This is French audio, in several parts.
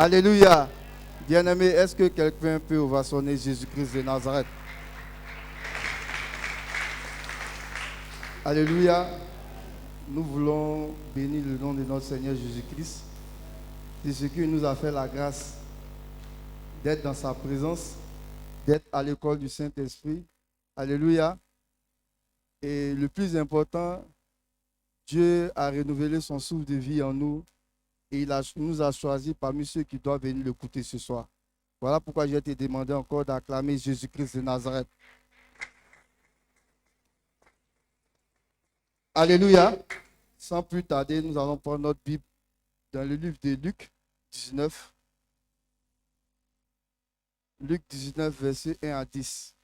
Alléluia. Bien-aimé, est-ce que quelqu'un peut ovationner Jésus-Christ de Nazareth? Alléluia. Nous voulons bénir le nom de notre Seigneur Jésus-Christ. C'est ce qui nous a fait la grâce d'être dans sa présence, d'être à l'école du Saint-Esprit. Alléluia. Et le plus important, Dieu a renouvelé son souffle de vie en nous et nous a choisis parmi ceux qui doivent venir l'écouter ce soir. Voilà pourquoi je vais te demander encore d'acclamer Jésus-Christ de Nazareth. Alléluia. Sans plus tarder, nous allons prendre notre Bible dans le livre de Luc 19. Luc 19, versets 1 à 10.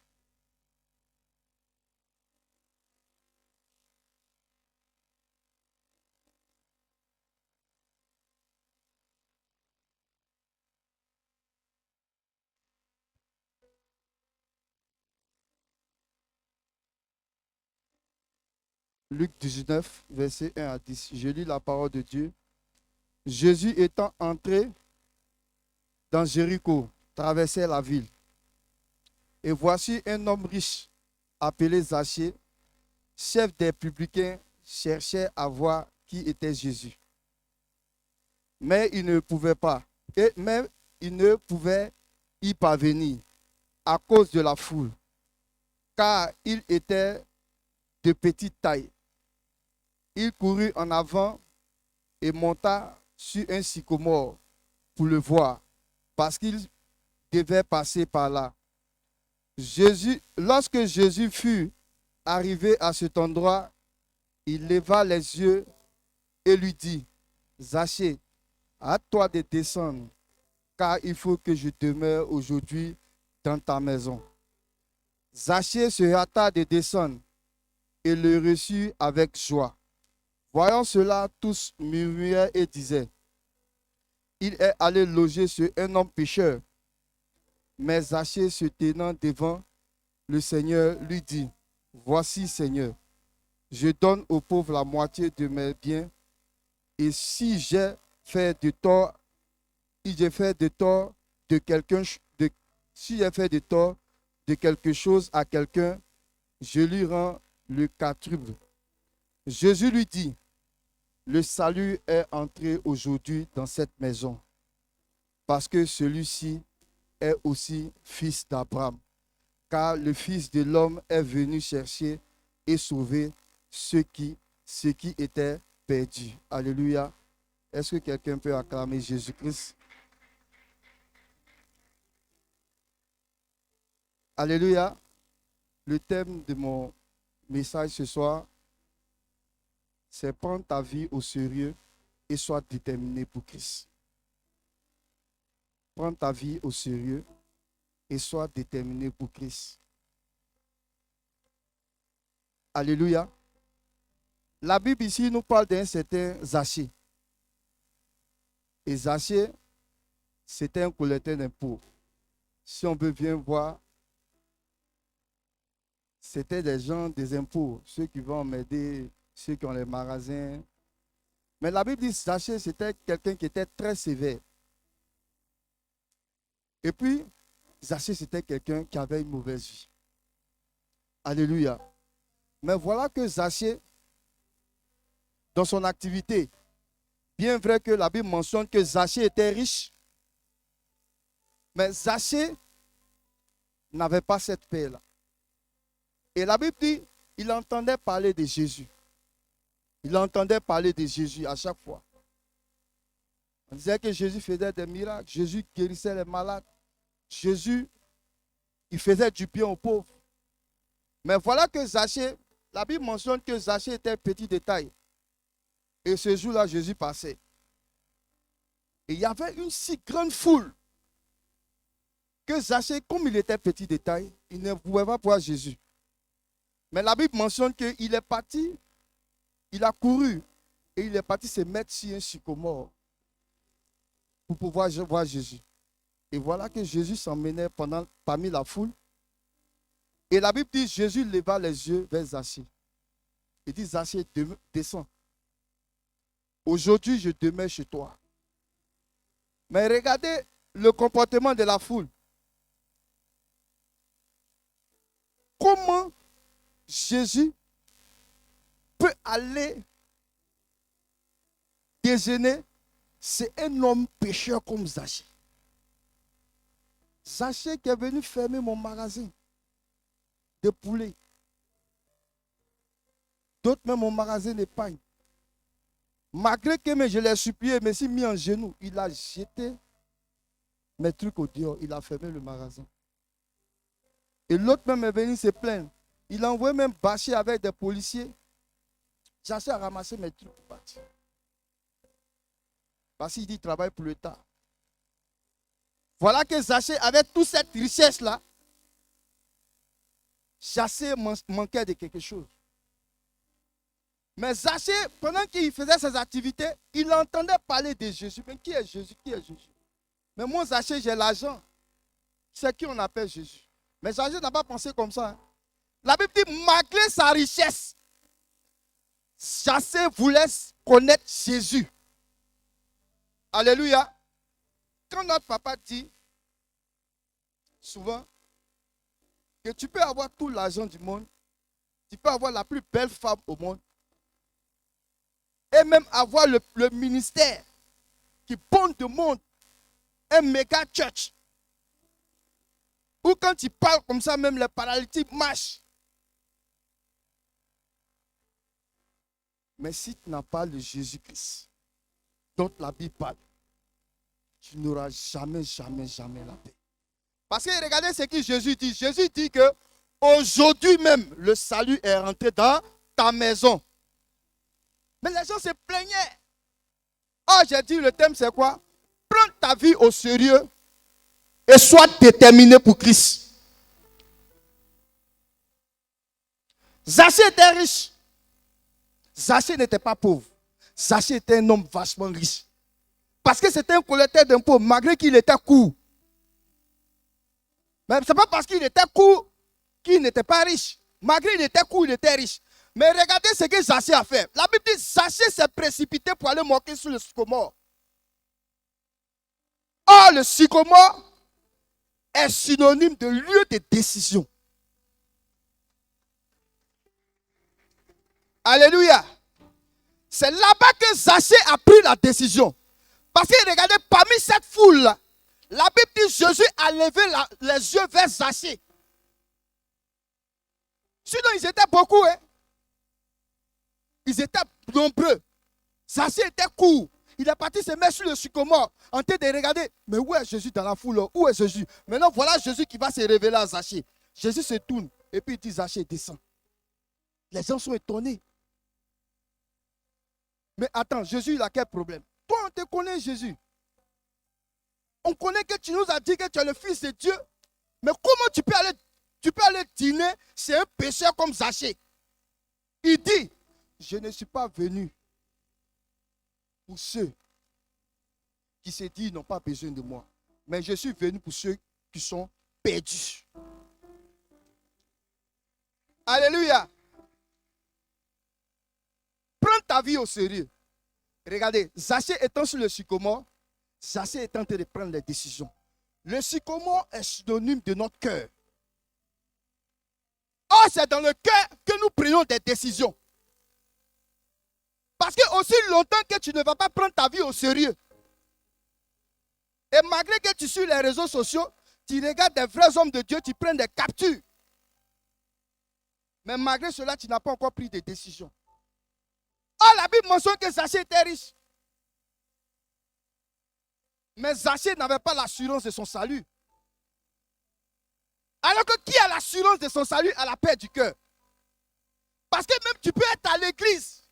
Luc 19, versets 1 à 10. Je lis la parole de Dieu. Jésus étant entré dans Jéricho, traversait la ville. Et voici un homme riche, appelé Zachée, chef des publicains, cherchait à voir qui était Jésus. Mais il ne pouvait pas, et même il ne pouvait y parvenir à cause de la foule, car il était de petite taille. Il courut en avant et monta sur un sycomore pour le voir, parce qu'il devait passer par là. Lorsque Jésus fut arrivé à cet endroit, il leva les yeux et lui dit, Zachée, hâte-toi de descendre, car il faut que je demeure aujourd'hui dans ta maison. Zachée se hâta de descendre et le reçut avec joie. Voyant cela, tous murmuraient et disaient, il est allé loger chez un homme pécheur. Mais Zachée, se tenant devant le Seigneur, lui dit, voici, Seigneur, je donne aux pauvres la moitié de mes biens, et si j'ai fait de tort, si j'ai fait de tort de quelque chose à quelqu'un, je lui rends le quadruple. Jésus lui dit, le salut est entré aujourd'hui dans cette maison, parce que celui-ci est aussi fils d'Abraham, car le Fils de l'homme est venu chercher et sauver ce qui était perdu. Alléluia. Est-ce que quelqu'un peut acclamer Jésus-Christ? Alléluia. Le thème de mon message ce soir, c'est prendre ta vie au sérieux et sois déterminé pour Christ. Prends ta vie au sérieux et sois déterminé pour Christ. Alléluia. La Bible ici nous parle d'un certain Zachée. Et Zachée, c'était un collecteur d'impôts. Si on veut bien voir, c'était des gens des impôts, ceux qui vont m'aider, ceux qui ont les magasins. Mais la Bible dit que Zachée, c'était quelqu'un qui était très sévère. Et puis, Zachée, c'était quelqu'un qui avait une mauvaise vie. Alléluia. Mais voilà que Zachée, dans son activité, bien vrai que la Bible mentionne que Zachée était riche, mais Zachée n'avait pas cette paix-là. Et la Bible dit, il entendait parler de Jésus. Il entendait parler de Jésus à chaque fois. On disait que Jésus faisait des miracles, Jésus guérissait les malades, Jésus, il faisait du bien aux pauvres. Mais voilà que Zachée, la Bible mentionne que Zachée était petit de taille. Et ce jour-là, Jésus passait. Et il y avait une si grande foule que Zachée, comme il était petit de taille, il ne pouvait pas voir Jésus. Mais la Bible mentionne qu'il est parti, il a couru et il est parti se mettre sur un sycomore pour pouvoir voir Jésus. Et voilà que Jésus s'emmenait parmi la foule. Et la Bible dit, Jésus leva les yeux vers Zachée. Il dit, Zachée, descends. Aujourd'hui, je demeure chez toi. Mais regardez le comportement de la foule. Comment Jésus peut aller déjeuner? C'est un homme pécheur comme Zachée. Zachée qui est venu fermer mon magasin de poulet. D'autres même mon magasin d'épargne. Malgré que je l'ai supplié, mais s'il mis en genoux, il a jeté mes trucs au dehors, il a fermé le magasin. Et l'autre même est venu se plaindre. Il a envoyé même bâcher avec des policiers. J'ai à ramasser mes trucs pour partir. Parce qu'il dit qu'il travaille pour l'État. Voilà que Zachée, avec toute cette richesse-là, Zachée manquait de quelque chose. Mais Zachée, pendant qu'il faisait ses activités, il entendait parler de Jésus. Mais qui est Jésus? Qui est Jésus? Mais moi, Zachée, j'ai l'argent. C'est qui on appelle Jésus. Mais Zachée n'a pas pensé comme ça. Hein. La Bible dit, malgré sa richesse, Zachée voulait connaître Jésus. Alléluia. Quand notre papa dit souvent que tu peux avoir tout l'argent du monde, tu peux avoir la plus belle femme au monde, et même avoir le ministère qui bonne de monde, un méga church, ou quand tu parles comme ça, même les paralytiques marchent. Mais si tu n'as pas le Jésus-Christ, dont la Bible parle, tu n'auras jamais, jamais, jamais la paix. Parce que regardez ce que Jésus dit. Jésus dit que aujourd'hui même, le salut est rentré dans ta maison. Mais les gens se plaignaient. Oh, j'ai dit, le thème c'est quoi? Prends ta vie au sérieux et sois déterminé pour Christ. Zachée était riche. Zachée n'était pas pauvre. Zachée était un homme vachement riche. Parce que c'était un collecteur d'impôts, malgré qu'il était court. Mais ce n'est pas parce qu'il était court qu'il n'était pas riche. Malgré qu'il était court, il était riche. Mais regardez ce que Zachée a fait. La Bible dit Zachée s'est précipité pour aller moquer sur le sycomore. Or, le sycomore est synonyme de lieu de décision. Alléluia. C'est là-bas que Zachée a pris la décision. Parce que regardez, parmi cette foule, la Bible dit Jésus a levé les yeux vers Zachée. Sinon, ils étaient beaucoup. Hein? Ils étaient nombreux. Zachée était court. Il est parti se mettre sur le sycomore en train de regarder. Mais où est Jésus dans la foule? Où est Jésus? Maintenant, voilà Jésus qui va se révéler à Zachée. Jésus se tourne et puis il dit Zachée, descend. Les gens sont étonnés. Mais attends, Jésus, il a quel problème? Toi, on te connaît, Jésus. On connaît que tu nous as dit que tu es le Fils de Dieu. Mais comment tu peux aller dîner chez un pécheur comme Zachée? Il dit, je ne suis pas venu pour ceux qui se disent qu'ils n'ont pas besoin de moi. Mais je suis venu pour ceux qui sont perdus. Alléluia. Prends ta vie au sérieux. Regardez, Zachée étant sur le sycomore, Zachée est en train de prendre des décisions. Le sycomore est synonyme de notre cœur. Or, c'est dans le cœur que nous prenons des décisions. Parce que aussi longtemps que tu ne vas pas prendre ta vie au sérieux, et malgré que tu suis les réseaux sociaux, tu regardes des vrais hommes de Dieu, tu prends des captures. Mais malgré cela, tu n'as pas encore pris de décisions. Or, la Bible mentionne que Zachée était riche. Mais Zachée n'avait pas l'assurance de son salut. Alors que qui a l'assurance de son salut à la paix du cœur? Parce que même tu peux être à l'église,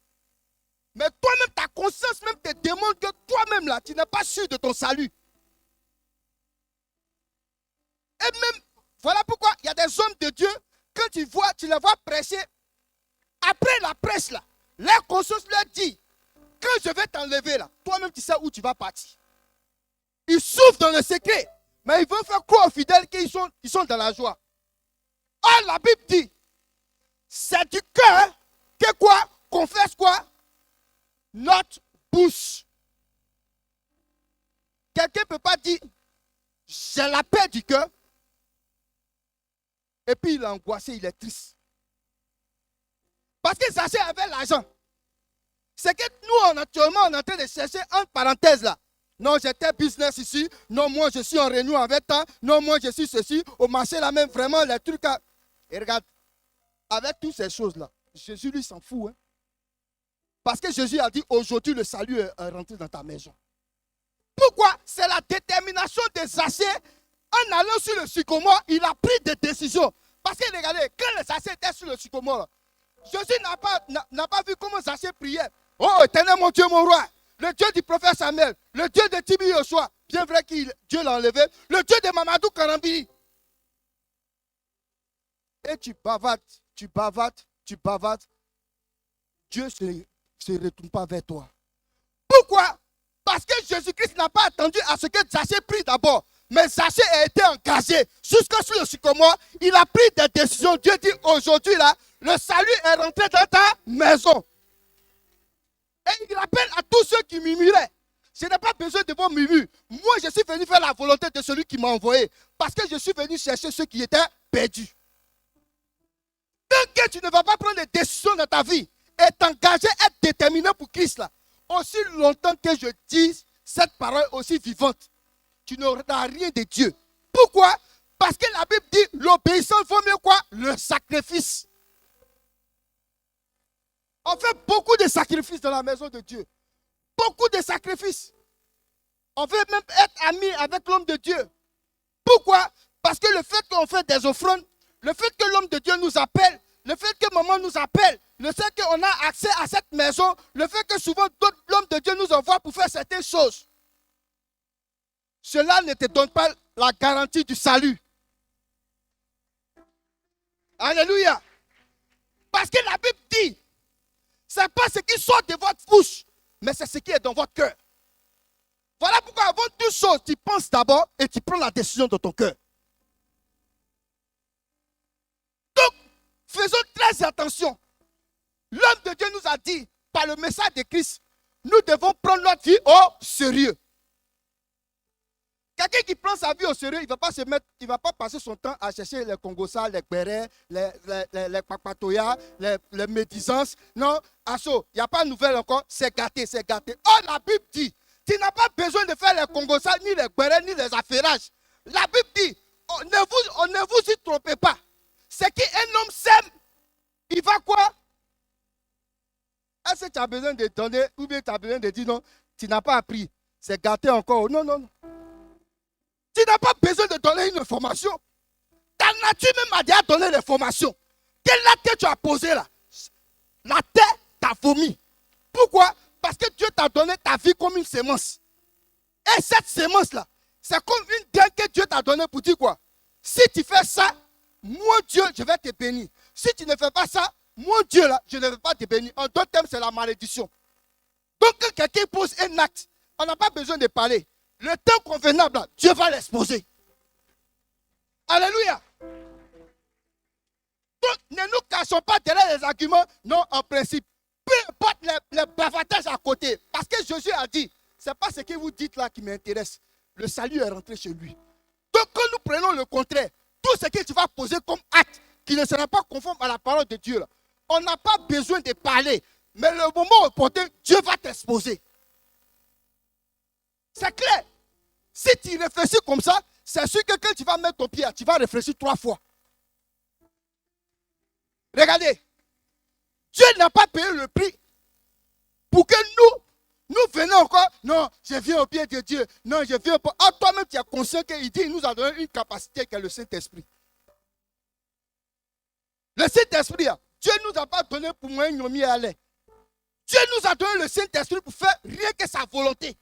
mais toi-même, ta conscience même te demande que toi-même là, tu n'es pas sûr de ton salut. Et même, voilà pourquoi il y a des hommes de Dieu, quand tu les vois prêcher, après la prêche là, leur conscience leur dit, quand je vais t'enlever là, toi-même tu sais où tu vas partir. Ils souffrent dans le secret, mais ils veulent faire croire aux fidèles qu'ils sont dans la joie. Or, la Bible dit, c'est du cœur que quoi? Confesse quoi? Notre bouche. Quelqu'un ne peut pas dire, j'ai la paix du cœur. Et puis il est angoissé, il est triste. Parce que Zaché avait l'argent. C'est que nous, actuellement, on est en train de chercher entre parenthèses là. Non, j'étais business ici. Non, moi, je suis en réunion avec temps. Non, moi, je suis ceci. Au marché là même, vraiment, les trucs. Et regarde, avec toutes ces choses-là, Jésus, lui, s'en fout. Hein? Parce que Jésus a dit, aujourd'hui, le salut est rentré dans ta maison. Pourquoi? C'est la détermination de Zaché. En allant sur le sycomore, il a pris des décisions. Parce que regardez, quand le Zaché était sur le sycomore, Jésus n'a pas vu comment Zaché priait. Oh, éternel mon Dieu, mon roi, le Dieu du prophète Samuel, le Dieu de Tibi Yoshua, bien vrai que Dieu l'a enlevé, le Dieu de Mamadou Karambi. Et tu bavardes, tu bavardes, tu bavardes. Dieu ne se retourne pas vers toi. Pourquoi? Parce que Jésus-Christ n'a pas attendu à ce que Zaché prie d'abord. Mais Zaché a été engagé jusqu'à sur le sycomore. Il a pris des décisions. Dieu dit aujourd'hui là, le salut est rentré dans ta maison. Et il rappelle à tous ceux qui murmuraient. Je n'ai pas besoin de vos murmures. Moi, je suis venu faire la volonté de celui qui m'a envoyé. Parce que je suis venu chercher ceux qui étaient perdus. Tant que tu ne vas pas prendre des décisions dans ta vie et t'engager, être déterminé pour Christ là, aussi longtemps que je dise cette parole aussi vivante, tu n'auras rien de Dieu. Pourquoi? Parce que la Bible dit l'obéissance vaut mieux quoi? Le sacrifice. On fait beaucoup de sacrifices dans la maison de Dieu. Beaucoup de sacrifices. On veut même être amis avec l'homme de Dieu. Pourquoi? Parce que le fait qu'on fait des offrandes, le fait que l'homme de Dieu nous appelle, le fait que maman nous appelle, le fait qu'on a accès à cette maison, le fait que souvent l'homme de Dieu nous envoie pour faire certaines choses, cela ne te donne pas la garantie du salut. Alléluia. Parce que la Bible dit, ce n'est pas ce qui sort de votre bouche, mais c'est ce qui est dans votre cœur. Voilà pourquoi avant toute chose, tu penses d'abord et tu prends la décision de ton cœur. Donc, faisons très attention. L'homme de Dieu nous a dit, par le message de Christ, nous devons prendre notre vie au sérieux. Quelqu'un qui prend sa vie au sérieux, il ne va pas passer son temps à chercher les Congosa, les Bérets, les Papatoya, les médisances. Non, Asso, il n'y a pas de nouvelle encore, c'est gâté, c'est gâté. Oh, la Bible dit, tu n'as pas besoin de faire les Congosa, ni les Bérets, ni les affairages. La Bible dit, ne vous y trompez pas. C'est qu'un homme sème, il va quoi? Est-ce que tu as besoin de donner, ou bien tu as besoin de dire non, tu n'as pas appris, c'est gâté encore. Non, non, non. Tu n'as pas besoin de donner une information. Ta nature même a déjà donné l'information. Quel acte que tu as posé là? La terre t'a vomi. Pourquoi? Parce que Dieu t'a donné ta vie comme une sémence. Et cette sémence-là, c'est comme une graine que Dieu t'a donnée pour dire quoi? Si tu fais ça, moi Dieu, je vais te bénir. Si tu ne fais pas ça, moi Dieu, là, je ne vais pas te bénir. En d'autres termes, c'est la malédiction. Donc quand quelqu'un pose un acte, on n'a pas besoin de parler. Le temps convenable, là, Dieu va l'exposer. Alléluia. Donc, ne nous cachons pas derrière les arguments. Non, en principe, peu importe les bavardages à côté. Parce que Jésus a dit, ce n'est pas ce que vous dites là qui m'intéresse. Le salut est rentré chez lui. Donc, quand nous prenons le contraire, tout ce que tu vas poser comme acte qui ne sera pas conforme à la parole de Dieu, là, on n'a pas besoin de parler. Mais le moment opportun, Dieu va t'exposer. C'est clair. Si tu réfléchis comme ça, c'est sûr que quand tu vas mettre ton pied, tu vas réfléchir 3 fois. Regardez. Dieu n'a pas payé le prix pour que nous venons encore. Non, je viens au pied de Dieu. Non, je viens au pied. Ah, toi-même, tu es conscient qu'il dit, il nous a donné une capacité qui est le Saint-Esprit. Le Saint-Esprit, Dieu ne nous a pas donné pour moi une nomi à aller. Dieu nous a donné le Saint-Esprit pour faire rien que sa volonté.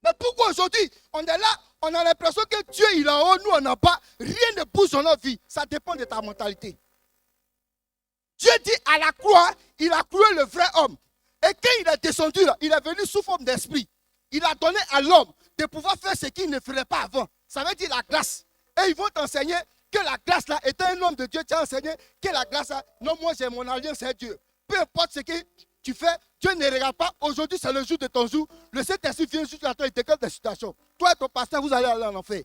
Mais pourquoi aujourd'hui, on est là, on a l'impression que Dieu il est en haut, nous on n'a pas, rien ne bouge dans notre vie. Ça dépend de ta mentalité. Dieu dit à la croix, il a cloué le vrai homme. Et quand il est descendu là, il est venu sous forme d'esprit. Il a donné à l'homme de pouvoir faire ce qu'il ne ferait pas avant. Ça veut dire la grâce. Et ils vont t'enseigner que la grâce là, étant un homme de Dieu, tu as enseigné que la grâce là, non, moi j'ai mon alliance avec Dieu. Peu importe ce que tu fais, Dieu ne regarde pas. Aujourd'hui, c'est le jour de ton jour. Le Saint-Esprit vient sur toi, il te déclenche des situations. Toi et ton pasteur, vous allez aller en enfer.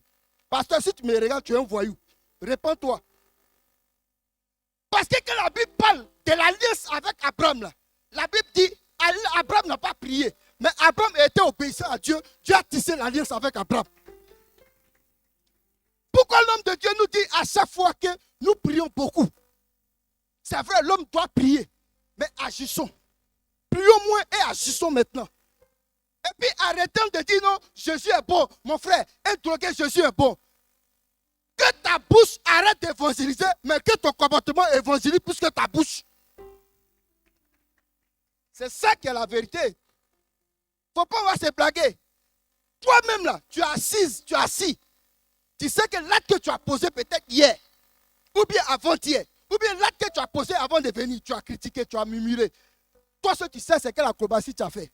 Pasteur, si tu me regardes, tu es un voyou. Réponds-toi. Parce que quand la Bible parle de l'alliance avec Abraham, là, la Bible dit, Abraham n'a pas prié. Mais Abraham était obéissant à Dieu. Dieu a tissé l'alliance avec Abraham. Pourquoi l'homme de Dieu nous dit à chaque fois que nous prions beaucoup? C'est vrai, l'homme doit prier. Mais agissons. Prions moins et agissons maintenant. Et puis arrêtons de dire non, Jésus est bon. Mon frère, un drogué, Jésus est bon. Que ta bouche arrête d'évangéliser, mais que ton comportement évangélise plus que ta bouche. C'est ça qui est la vérité. Il ne faut pas avoir se blaguer. Toi-même là, tu es assise, tu es assis. Tu sais que l'acte que tu as posé peut-être hier, ou bien avant-hier, ou bien l'acte que tu as posé avant de venir, tu as critiqué, tu as murmuré. Toi, ce que tu sais, c'est quelle acrobatie tu as fait.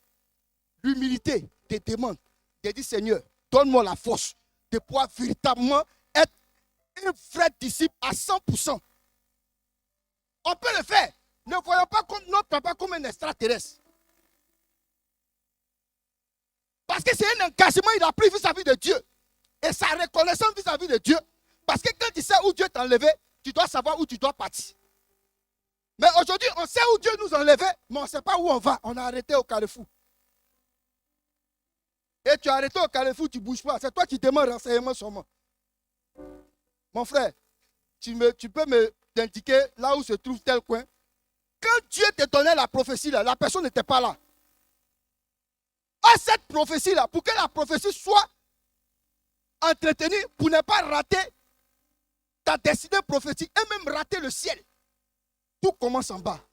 L'humilité te demande de dire, Seigneur, donne-moi la force de pouvoir véritablement être un vrai disciple à 100%. On peut le faire. Ne voyons pas comme notre papa comme un extraterrestre. Parce que c'est un engagement qu'il a pris vis-à-vis de Dieu. Et sa reconnaissance vis-à-vis de Dieu. Parce que quand tu sais où Dieu t'a enlevé, tu dois savoir où tu dois partir. Mais aujourd'hui, on sait où Dieu nous a enlevé, mais on ne sait pas où on va. On a arrêté au carrefour. Et tu as arrêté au carrefour, tu ne bouges pas. C'est toi qui demandes renseignement sur moi. Mon frère, tu peux me t'indiquer là où se trouve tel coin. Quand Dieu te donnait la prophétie, là, la personne n'était pas là. À cette prophétie-là, pour que la prophétie soit entretenue, pour ne pas rater ta destinée prophétique et même rater le ciel. Tout commence en bas.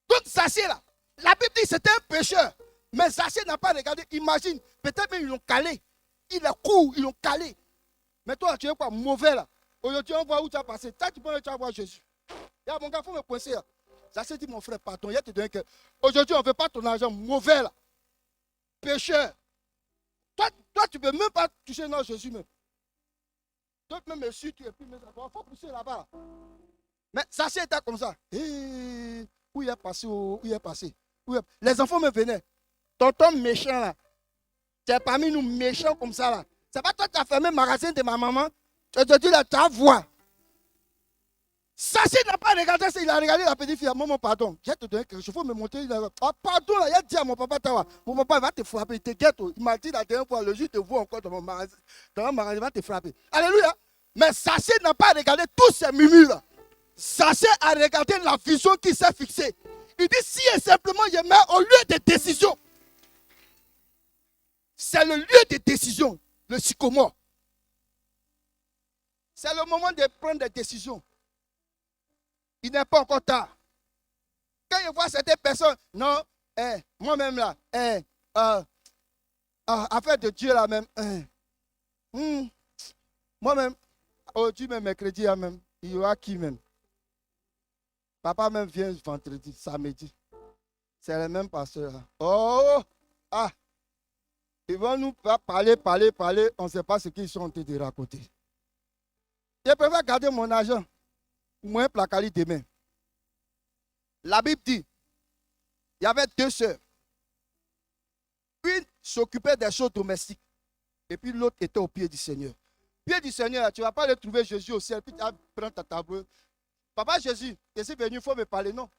Donc Zaché là, la Bible dit que c'était un pécheur. Mais Zaché n'a pas regardé. Imagine, peut-être même ils l'ont calé. Il est court, ils l'ont calé. Mais toi, tu es quoi, mauvais là. Aujourd'hui, on voit où tu as passé. Toi, tu peux voir Jésus. Là, mon gars, il faut me coincer là. Zaché dit, mon frère, pardon. Il te donné que. Aujourd'hui, on ne veut pas ton argent mauvais là. Pécheur. Toi, tu ne peux même pas toucher non Jésus même. Donc, même me suit, et puis, il faut pousser là-bas. Mais Zaché était comme ça. Où il est passé, où il est passé. Les enfants me venaient. Tonton méchant là. Tu es parmi nous méchants comme ça là. C'est pas toi qui as fermé le magasin de ma maman. Je te dis là, tu as voix. Zaché n'a pas regardé ça. Il a regardé la petite fille. Maman, pardon. Je vais te donner quelque chose. Il faut me montrer. Ah, pardon là. Il a dit à mon papa, mon papa va te frapper. Il te guette. Il m'a dit la dernière fois, le jour te vois encore dans mon magasin. Dans mon magasin, il va te frapper. Alléluia. Mais Zaché n'a pas regardé tous ces murmures là. Zaché a regardé la vision qui s'est fixée. Il dit si et simplement je mets au lieu de décision. C'est le lieu de décision, le sycomore. C'est le moment de prendre des décisions. Il n'est pas encore tard. Quand je vois certaines personnes, non, moi-même là, affaire de Dieu là même, moi-même, aujourd'hui même, mercredi là même, il y aura qui même? Papa même vient vendredi, samedi. C'est le même pasteur là. Oh, ils vont nous parler. On ne sait pas ce qu'ils sont en train de raconter. Je préfère garder mon argent. Ou moins placali demain. La Bible dit, il y avait deux sœurs. Une s'occupait des choses domestiques. Et puis l'autre était au pied du Seigneur. Pied du Seigneur, tu ne vas pas aller trouver Jésus au ciel. Puis tu vas prendre ta table. Papa Jésus, je suis venu, il faut me parler. Non.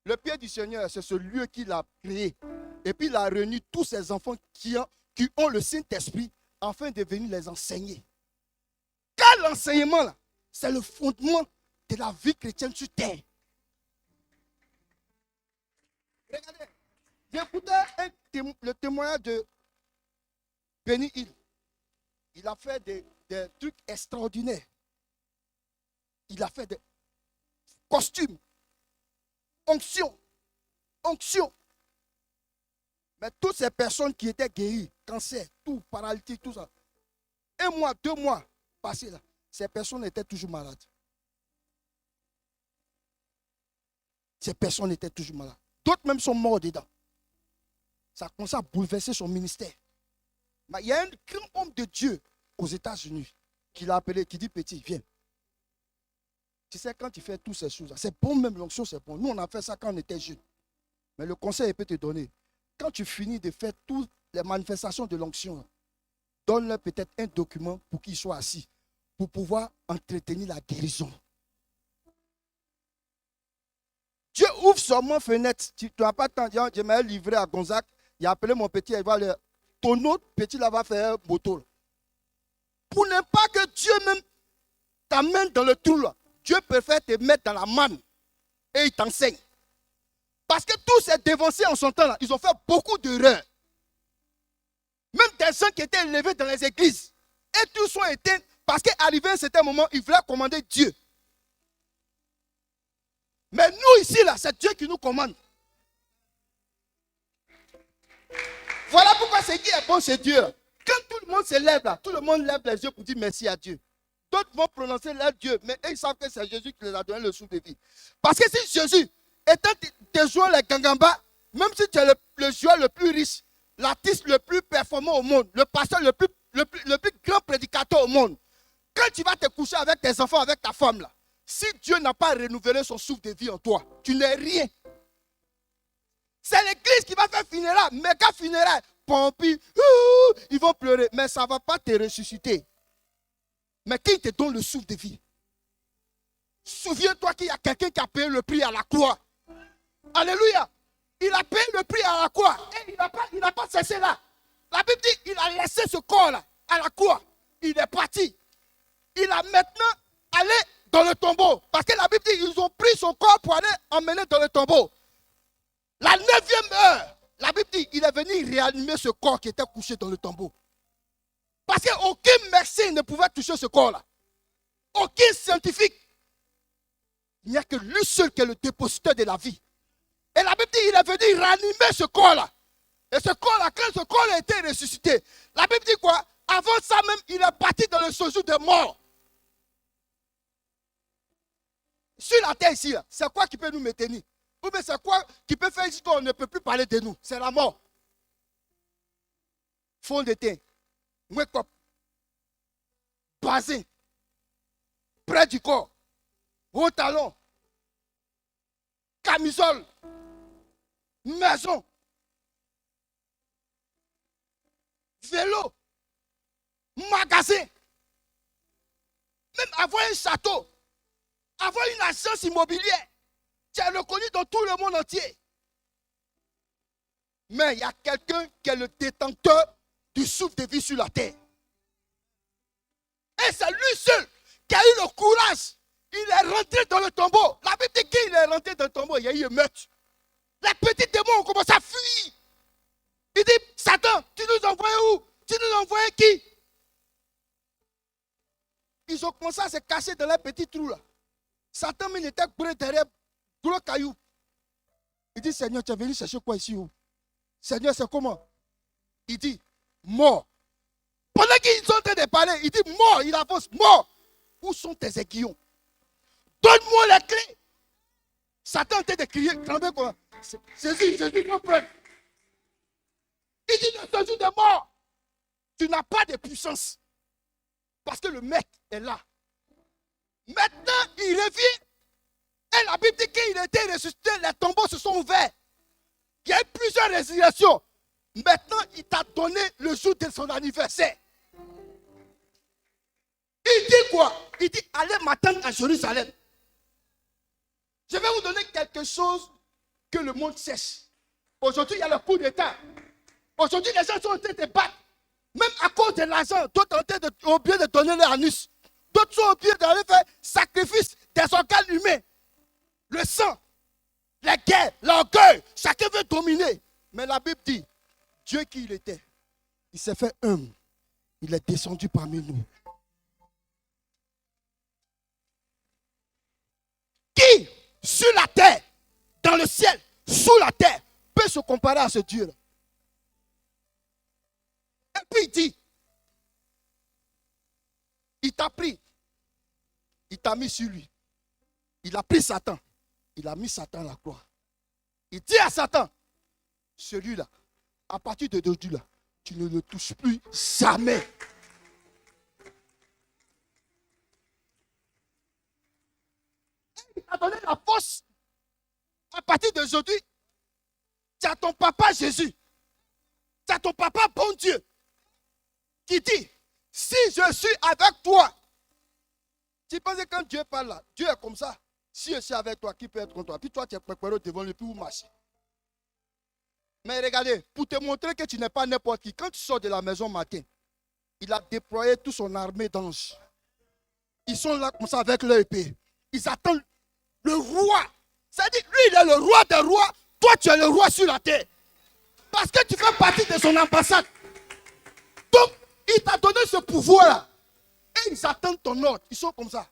Le pied du Seigneur, c'est ce lieu qu'il a créé. Et puis il a réuni tous ses enfants qui ont le Saint-Esprit afin de venir les enseigner. Car l'enseignement, là, c'est le fondement de la vie chrétienne sur terre. Regardez, j'écoutais le témoignage de Benny Hill. Il a fait des trucs extraordinaires. Il a fait des costumes, onction. Mais toutes ces personnes qui étaient guéries, cancer, tout, paralytique, tout ça, 1 mois, 2 mois passés là, ces personnes étaient toujours malades. Ces personnes étaient toujours malades. D'autres même sont morts dedans. Ça a commencé à bouleverser son ministère. Mais il y a un grand homme de Dieu aux États-Unis qui l'a appelé, qui dit petit, viens. Tu sais, quand tu fais toutes ces choses-là, c'est bon même, l'onction, c'est bon. Nous, on a fait ça quand on était jeunes. Mais le conseil, il peut te donner. Quand tu finis de faire toutes les manifestations de l'onction, donne-leur peut-être un document pour qu'ils soient assis, pour pouvoir entretenir la guérison. Dieu ouvre seulement fenêtre. Tu n'as pas de temps. Je m'ai livré à Gonzague. Il a appelé mon petit. Il va aller. Ton autre petit là va faire un moto. Pour ne pas que Dieu même t'amène dans le trou là. Dieu préfère te mettre dans la manne et il t'enseigne. Parce que tous ces dévancés en son temps là, ils ont fait beaucoup d'erreurs. Même des gens qui étaient élevés dans les églises. Et tous sont éteints parce qu'arrivé à un certain moment, ils voulaient commander Dieu. Mais nous ici là, c'est Dieu qui nous commande. Voilà pourquoi ce qui est bon chez Dieu. Quand tout le monde se lève là, tout le monde lève les yeux pour dire merci à Dieu. D'autres vont prononcer leur Dieu, mais ils savent que c'est Jésus qui les a donné le souffle de vie. Parce que si Jésus était te jouant les gangambas, même si tu es le joueur le plus riche, l'artiste le plus performant au monde, le pasteur le plus grand prédicateur au monde, quand tu vas te coucher avec tes enfants, avec ta femme là, si Dieu n'a pas renouvelé son souffle de vie en toi, tu n'es rien. C'est l'église qui va faire funéraire, méga funéraire. Pompi, ils vont pleurer, mais ça ne va pas te ressusciter. Mais qui te donne le souffle de vie? Souviens-toi qu'il y a quelqu'un qui a payé le prix à la croix. Alléluia. Il a payé le prix à la croix. Et il n'a pas cessé là. La Bible dit qu'il a laissé ce corps-là à la croix. Il est parti. Il a maintenant allé dans le tombeau. Parce que la Bible dit qu'ils ont pris son corps pour aller emmener dans le tombeau. La 9e heure, la Bible dit qu'il est venu réanimer ce corps qui était couché dans le tombeau. Parce qu'aucun médecin ne pouvait toucher ce corps-là. Aucun scientifique. Il n'y a que lui seul qui est le dépositaire de la vie. Et la Bible dit qu'il est venu réanimer ce corps-là. Et ce corps-là, quand ce corps a été ressuscité, la Bible dit quoi? Avant ça même, il est parti dans le séjour des morts. Sur la terre ici, c'est quoi qui peut nous maintenir? Ou bien c'est quoi qui peut faire ici qu'on ne peut plus parler de nous? C'est la mort. Fond de teint. Wake-up. Basé. Près du corps. Haut talon. Camisole. Maison. Vélo. Magasin. Même avoir un château. Avoir une agence immobilière. Tu es reconnu dans tout le monde entier. Mais il y a quelqu'un qui est le détenteur du souffle de vie sur la terre. Et c'est lui seul qui a eu le courage. Il est rentré dans le tombeau. La Bible dit qu'il est rentré dans le tombeau. Il y a eu un meurtre. Les petits démons ont commencé à fuir. Il dit, Satan, tu nous envoies où? Tu nous envoies qui? Ils ont commencé à se cacher dans les petits trous là. Satan, il était brûlé derrière gros caillou. Il dit, Seigneur, tu es venu chercher quoi ici? Où? Seigneur, c'est comment? Il dit, mort. Pendant qu'ils sont en train de parler, il dit, mort, il avance, mort. Où sont tes aiguillons? Donne-moi les clés. Satan est en train de crier, trembler quoi? Jésus, mon frère. Il dit, dans ce jour de mort, tu n'as pas de puissance. Parce que le maître est là. Maintenant, il revient. Et la Bible dit qu'il était ressuscité, les tombeaux se sont ouverts. Il y a eu plusieurs résurrections. Maintenant, il t'a donné le jour de son anniversaire. Il dit quoi? Il dit, allez m'attendre à Jérusalem. Je vais vous donner quelque chose que le monde cherche. Aujourd'hui, il y a le coup d'État. Aujourd'hui, les gens sont en train de battre. Même à cause de l'argent, d'autres ont oublié de donner leur anus. D'autres sont oubliés d'aller faire sacrifice des organes humains. Le sang, la guerre, l'orgueil, chacun veut dominer. Mais la Bible dit, Dieu qui il était, il s'est fait humble. Il est descendu parmi nous. Qui, sur la terre, dans le ciel, sous la terre, peut se comparer à ce Dieu-là? Et puis il dit, il t'a pris, il t'a mis sur lui. Il a pris Satan. Il a mis Satan à la croix. Il dit à Satan, celui-là, à partir d'aujourd'hui, là, tu ne le touches plus jamais. t'a donné la force. À partir d'aujourd'hui, tu as ton papa Jésus. Tu as ton papa bon Dieu. Qui dit, si je suis avec toi. Tu penses que quand Dieu parle là, Dieu est comme ça. Si je suis avec toi, qui peut être contre toi? Puis toi, tu es préparé devant lui, puis vous marchez. Mais regardez, pour te montrer que tu n'es pas n'importe qui, quand tu sors de la maison matin, il a déployé toute son armée d'anges. Ils sont là comme ça avec leur épée. Ils attendent le roi. C'est-à-dire, lui, il est le roi des rois. Toi, tu es le roi sur la terre. Parce que tu fais partie de son ambassade. Donc, il t'a donné ce pouvoir-là. Et ils attendent ton ordre. Ils sont comme ça.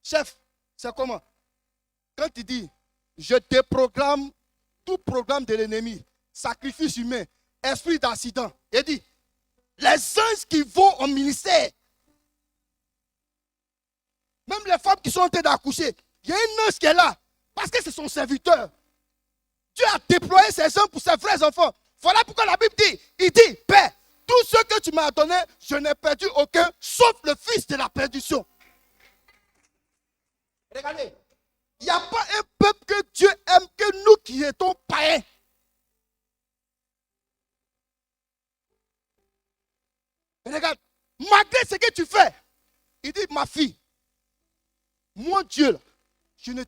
Chef, c'est comment? Quand il dit, je déprogramme tout programme de l'ennemi, sacrifice humain, esprit d'accident. Il dit, les anges qui vont au ministère, même les femmes qui sont en train d'accoucher, il y a un ange qui est là, parce que c'est son serviteur. Dieu a déployé ses anges pour ses vrais enfants. Voilà pourquoi la Bible dit, il dit, Père, tout ce que tu m'as donné, je n'ai perdu aucun, sauf le fils de la perdition. Regardez, il n'y a pas un peuple que Dieu aime que nous qui étions païens. Regarde, malgré ce que tu fais, il dit, ma fille, mon Dieu, il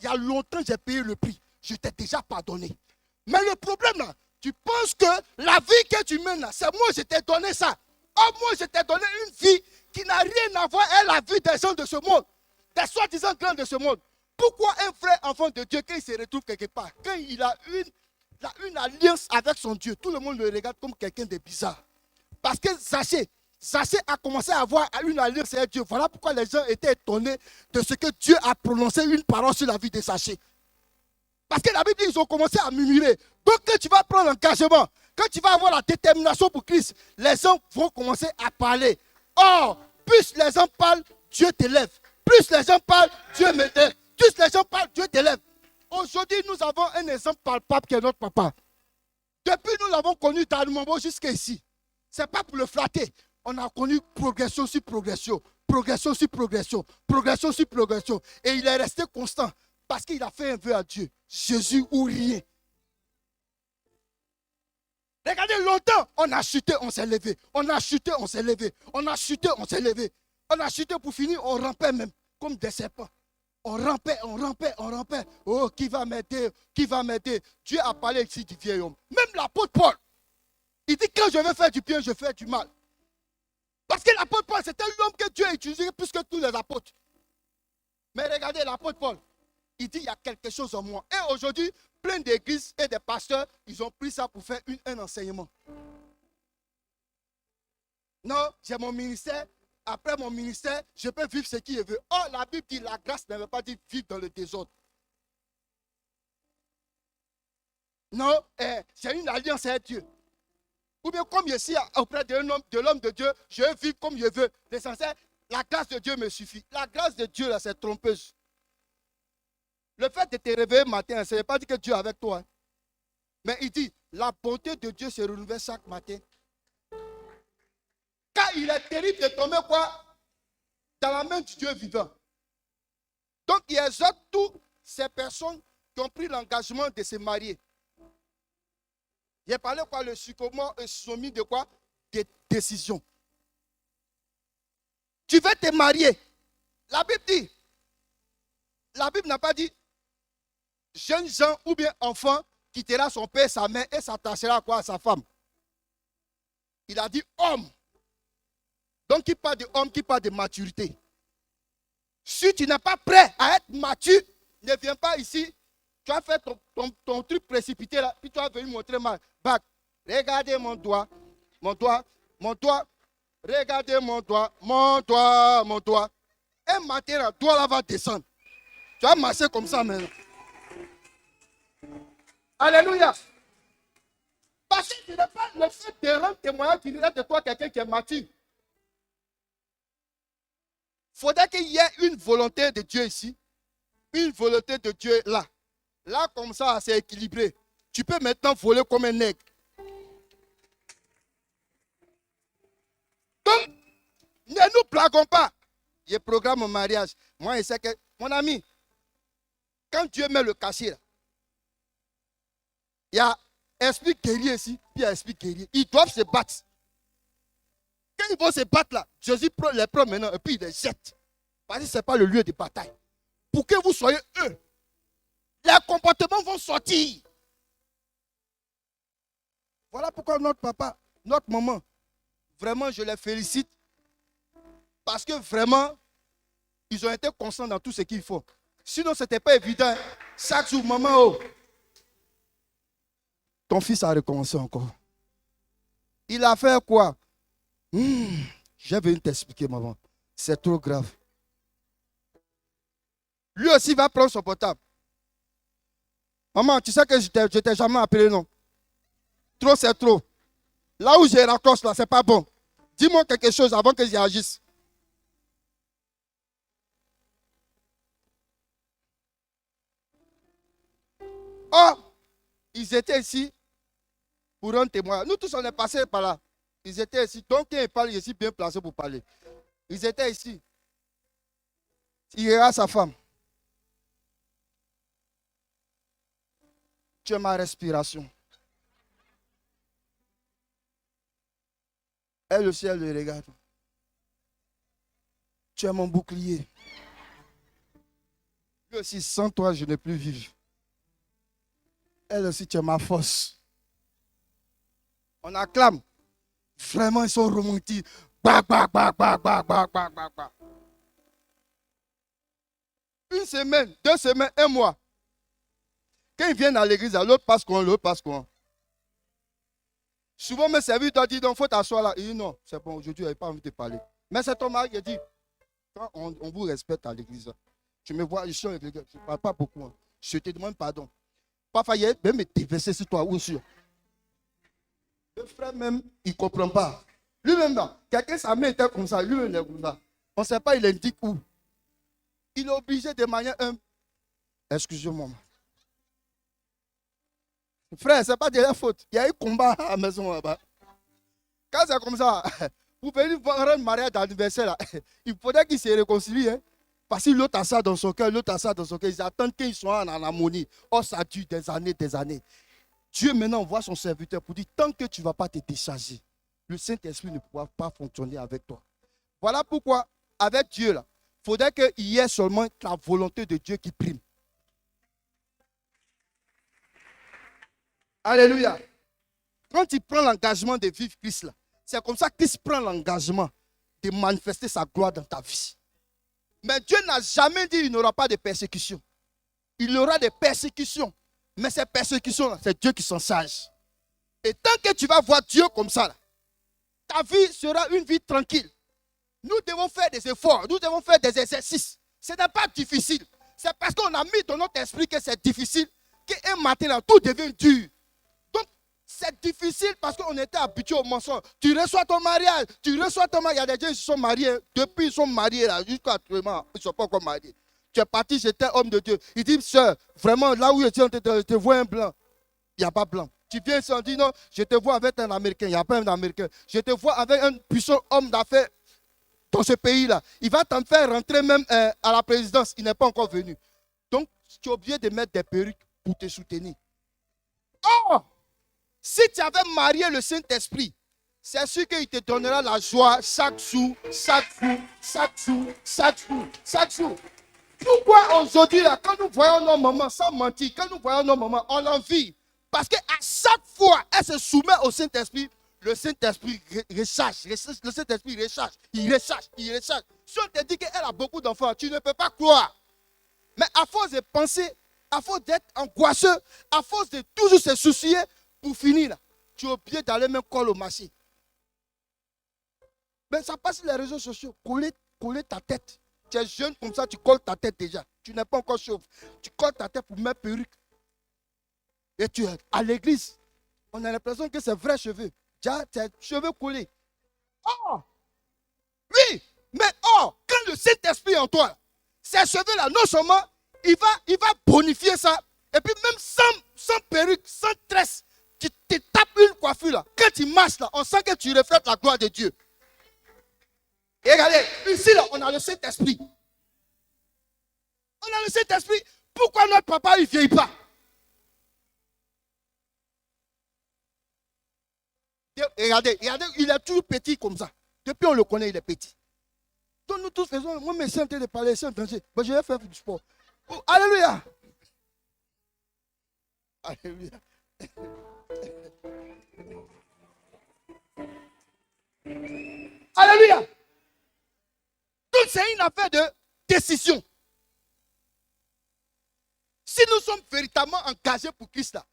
y a longtemps j'ai payé le prix. Je t'ai déjà pardonné. Mais le problème là, tu penses que la vie que tu mènes là, c'est moi je t'ai donné ça. Oh, moi je t'ai donné une vie qui n'a rien à voir avec la vie des gens de ce monde. Des soi-disant grands de ce monde. Pourquoi un vrai enfant de Dieu, quand il se retrouve quelque part, quand il a une alliance avec son Dieu, tout le monde le regarde comme quelqu'un de bizarre. Parce que Zachée a commencé à avoir une alliance avec Dieu. Voilà pourquoi les gens étaient étonnés de ce que Dieu a prononcé une parole sur la vie de Zachée. Parce que la Bible dit qu'ils ont commencé à murmurer. Donc quand tu vas prendre l'engagement, quand tu vas avoir la détermination pour Christ, les gens vont commencer à parler. Or, plus les gens parlent, Dieu t'élève. Plus les gens parlent, Dieu m'élève. Plus les gens parlent, Dieu t'élève. Aujourd'hui, nous avons un exemple palpable qui est notre papa. Depuis nous l'avons connu dans le moment jusqu'ici. Ce n'est pas pour le flatter. On a connu progression sur progression, progression sur progression, progression sur progression. Et il est resté constant parce qu'il a fait un vœu à Dieu. Jésus ou rien. Regardez, longtemps, on a chuté, on s'est levé. On a chuté, on s'est levé. On a chuté, on s'est levé. On a chuté pour finir, on rampait même, comme des serpents. On rampait, on rampait, on rampait. Oh, qui va m'aider? Qui va m'aider? Dieu a parlé ici du vieil homme. Même l'apôtre Paul, il dit quand je veux faire du bien, je fais du mal. Parce que l'apôtre Paul, c'était l'homme que Dieu a utilisé plus que tous les apôtres. Mais regardez, l'apôtre Paul, il dit il y a quelque chose en moi. Et aujourd'hui, plein d'églises et des pasteurs, ils ont pris ça pour faire un enseignement. Non, j'ai mon ministère. Après mon ministère, je peux vivre ce qu'il veut. Oh, la Bible dit la grâce ne veut pas dire vivre dans le désordre. Non, c'est une alliance avec Dieu. Ou bien comme je suis auprès de l'homme de Dieu, je veux vivre comme je veux. L'essentiel, la grâce de Dieu me suffit. La grâce de Dieu, là, c'est trompeuse. Le fait de te réveiller matin, ça ne veut pas dire que Dieu est avec toi. Mais il dit, la bonté de Dieu se renouvelle chaque matin. Car il est terrible de tomber quoi? Dans la main du Dieu vivant. Donc il exhorte toutes ces personnes qui ont pris l'engagement de se marier. J'ai parlé quoi? Le succommis de quoi? Des décisions. Tu veux te marier. La Bible dit, la Bible n'a pas dit jeune gens ou bien enfant quittera son père et sa mère et s'attachera à quoi? À sa femme. Il a dit homme. Donc il parle de homme, qui parle de maturité. Si tu n'es pas prêt à être mature, ne viens pas ici. Tu as fait ton truc précipité là, puis tu as venu montrer ma bague. Regardez mon doigt, mon doigt, mon doigt. Regardez mon doigt, mon doigt, mon doigt. Un matin, le doigt là va descendre. Tu vas marcher comme ça maintenant. Alléluia. Parce que ce n'est pas le fait de rendre témoignage qui reste de toi quelqu'un qui est mature. Il faudrait qu'il y ait une volonté de Dieu ici. Une volonté de Dieu là. Là, comme ça, c'est équilibré. Tu peux maintenant voler comme un nègre. Donc, ne nous blaguons pas. Je programme mon mariage. Moi, je sais que, mon ami, quand Dieu met le cachet là, il y a esprit guerrier ici, puis il y a esprit guerrier. Ils doivent se battre. Quand ils vont se battre là, Jésus les prend maintenant et puis il les jette. Parce que ce n'est pas le lieu de bataille. Pour que vous soyez eux, les comportements vont sortir. Voilà pourquoi notre papa, notre maman, vraiment je les félicite. Parce que vraiment, ils ont été constants dans tout ce qu'ils font. Sinon, ce n'était pas évident. Chaque jour, maman, oh, ton fils a recommencé encore. Il a fait quoi? Je vais t'expliquer, maman. C'est trop grave. Lui aussi va prendre son portable. Maman, tu sais que je ne t'ai jamais appelé, non? Trop, c'est trop. Là où je raccroche, là, c'est pas bon. Dis-moi quelque chose avant que j'y agisse. Oh, ils étaient ici pour un témoin. Nous tous, on est passés par là. Ils étaient ici. Donc, quand ils parlent, je suis bien placé pour parler. Ils étaient ici. Il y a sa femme. Tu es ma respiration. Elle aussi, elle le regarde. Tu es mon bouclier. Lui aussi, sans toi, je n'ai plus vivre. Elle aussi, tu es ma force. On acclame. Vraiment, ils sont romantiques. Bah, bah, bah, bah, bah, bah, bah, bah, bah. Une semaine, 2 semaines, 1 mois. Quand ils viennent à l'église, l'autre passe quoi, l'autre passe quoi. Souvent, mes serviteurs disent, donc, il faut t'asseoir là. Il dit, non, c'est bon, aujourd'hui, je n'ai pas envie de parler. Mais c'est ton mari qui dit, quand on vous respecte à l'église, tu me vois, je suis avec l'église, je ne parle pas beaucoup. Hein. Je te demande pardon. Parfois, il va me déverser sur toi, ou sur. Le frère même, il ne comprend pas. Lui-même, quelqu'un, sa main était comme ça, lui-même, il est comme ça. On ne sait pas, il indique où. Il est obligé de manière humble. Excusez-moi. Frère, ce n'est pas de la faute. Il y a eu combat à la maison là-bas. Quand c'est comme ça, vous venez voir un mariage d'anniversaire, là, il faudrait qu'ils se réconcilient. Hein, parce que l'autre a ça dans son cœur, l'autre a ça dans son cœur. Ils attendent qu'ils soient en harmonie. Oh, ça dure des années, des années. Dieu maintenant voit son serviteur pour dire, tant que tu ne vas pas te décharger, le Saint-Esprit ne pourra pas fonctionner avec toi. Voilà pourquoi, avec Dieu, là, il faudrait qu'il y ait seulement la volonté de Dieu qui prime. Alléluia. Quand il prend l'engagement de vivre Christ, là, c'est comme ça que Christ prend l'engagement de manifester sa gloire dans ta vie. Mais Dieu n'a jamais dit qu'il n'y aura pas de persécution. Il y aura des persécutions. Mais ces persécutions-là, c'est Dieu qui s'en charge. Et tant que tu vas voir Dieu comme ça, là, ta vie sera une vie tranquille. Nous devons faire des efforts, nous devons faire des exercices. Ce n'est pas difficile. C'est parce qu'on a mis dans notre esprit que c'est difficile qu'un matin, là, tout devient dur. Donc, c'est difficile parce qu'on était habitué au mensonge. Tu reçois ton mariage, Il y a des gens qui se sont mariés, depuis ils sont mariés, là, jusqu'à actuellement, ils ne sont pas encore mariés. Tu es parti, j'étais homme de Dieu. Il dit, sœur, vraiment, là où je te vois un blanc. Il n'y a pas blanc. Tu viens ici, on dit, non, je te vois avec un Américain. Il n'y a pas un Américain. Je te vois avec un puissant homme d'affaires dans ce pays-là. Il va t'en faire rentrer même à la présidence. Il n'est pas encore venu. Donc, tu es obligé de mettre des perruques pour te soutenir. Oh! Si tu avais marié le Saint-Esprit, c'est sûr qu'il te donnera la joie chaque jour, chaque jour, chaque jour, chaque jour, chaque jour. Pourquoi aujourd'hui, là, quand nous voyons nos mamans, sans mentir, quand nous voyons nos mamans, on l'envie. Parce qu'à chaque fois, elle se soumet au Saint-Esprit, le Saint-Esprit recharge. Le Saint-Esprit recharge. Il recharge. Si on te dit qu'elle a beaucoup d'enfants, tu ne peux pas croire. Mais à force de penser, à force d'être angoisseux, à force de toujours se soucier, pour finir, là, tu es obligé d'aller même coller au marché. Mais ça passe sur les réseaux sociaux. Coller ta tête. Tu es jeune comme ça, tu colles ta tête déjà. Tu n'es pas encore chauve. Tu colles ta tête pour mettre perruque. Et tu es à l'église. On a l'impression que c'est vrai cheveux. Déjà, tes cheveux collés. Oh! Oui! Mais oh! Quand le Saint-Esprit est en toi, ces cheveux-là, non seulement, il va bonifier ça. Et puis même sans perruque, sans tresse, tu te tapes une coiffure là. Quand tu marches là, on sent que tu reflètes la gloire de Dieu. Et regardez, ici là, on a le Saint-Esprit. On a le Saint-Esprit. Pourquoi notre papa, il ne vieillit pas? Regardez, il est toujours petit comme ça. Depuis on le connaît, il est petit. Donc nous tous faisons, moi, je suis en train de parler, c'est un danger. Bon, je vais faire du sport. Oh, alléluia. Alléluia. Alléluia. Donc c'est une affaire de décision. Si nous sommes véritablement engagés pour Christ, là,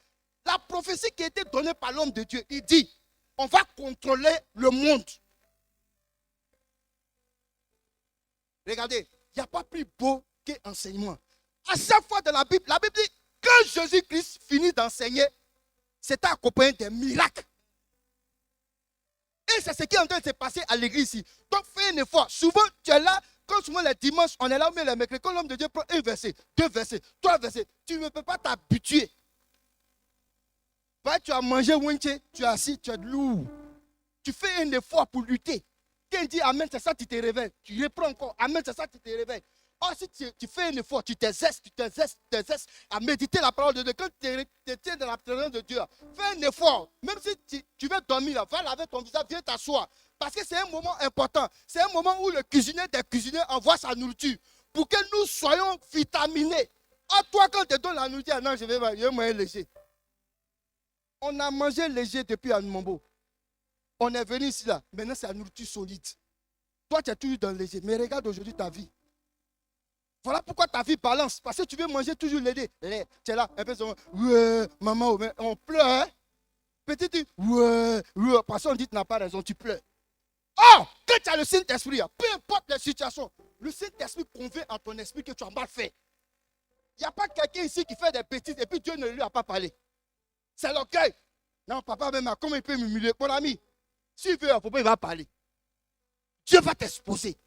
la prophétie qui a été donnée par l'homme de Dieu, il dit, on va contrôler le monde. Regardez, il n'y a pas plus beau qu'enseignement. À chaque fois dans la Bible dit, quand Jésus-Christ finit d'enseigner, c'était accompagné des miracles. Et c'est ce qui est en train de se passer à l'église ici. Donc fais un effort. Souvent, tu es là, quand souvent les dimanches, on est là, mais les mercredis, quand l'homme de Dieu prend un verset, 2 versets, 3 versets, tu ne peux pas t'habituer. Tu as mangé Wenche, tu es assis, tu es lourd. Tu fais un effort pour lutter. Quand il dit Amen, c'est ça, tu te réveilles. Tu reprends encore. Amen, c'est ça, tu te réveilles. Or, si tu fais un effort, tu t'exerces à méditer la parole de Dieu. Quand tu te tiens dans la présence de Dieu, fais un effort. Même si tu veux dormir, là, va laver ton visage, viens t'asseoir. Parce que c'est un moment important. C'est un moment où le cuisinier des cuisiniers envoie sa nourriture. Pour que nous soyons vitaminés. Ah, toi, quand tu te donnes la nourriture, non, je vais manger léger. On a mangé léger depuis Anoumambo. On est venu ici, là. Maintenant, c'est la nourriture solide. Toi, tu es toujours dans le léger. Mais regarde aujourd'hui ta vie. Voilà pourquoi ta vie balance. Parce que tu veux manger toujours léger. Tu es là, un peu ouais, maman, on pleure. Hein? Petit, ouais, parce qu'on dit que tu n'as pas raison, tu pleures. Oh, quand tu as le Saint-Esprit, peu importe la situation, le Saint-Esprit convainc à ton esprit que tu as mal fait. Il n'y a pas quelqu'un ici qui fait des bêtises et puis Dieu ne lui a pas parlé. C'est l'orgueil. Non, papa, même, comment il peut m'humilier? Mon ami, s'il veut, il va parler. Dieu va t'exposer.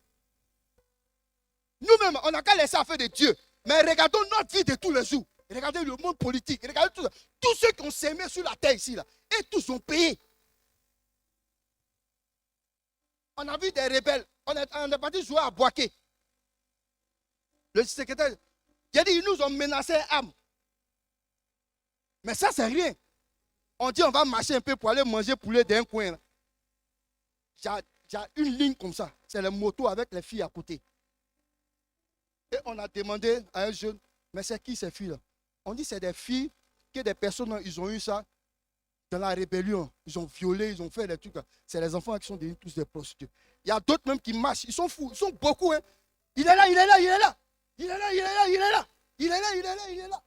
Nous-mêmes, on n'a qu'à laisser affaire de Dieu. Mais regardons notre vie de tous les jours. Regardez le monde politique. Regardez tout ça. Tous ceux qui ont sémé sur la terre ici, là, et tous ont payé. On a vu des rebelles. On est parti jouer à Boaké. Le secrétaire, il a dit, ils nous ont menacé âme. Mais ça, c'est rien. On dit, on va marcher un peu pour aller manger poulet d'un coin. J'ai une ligne comme ça. C'est les motos avec les filles à côté. Et on a demandé à un jeune, mais c'est qui ces filles-là? On dit c'est des filles que des personnes, ils ont eu ça dans la rébellion. Ils ont violé, ils ont fait des trucs. C'est les enfants qui sont devenus tous des prostituées. Il y a d'autres même qui marchent. Ils sont fous. Ils sont beaucoup. Hein. Il est là, il est là, il est là. Il est là, il est là, il est là. Il est là, il est là, il est là.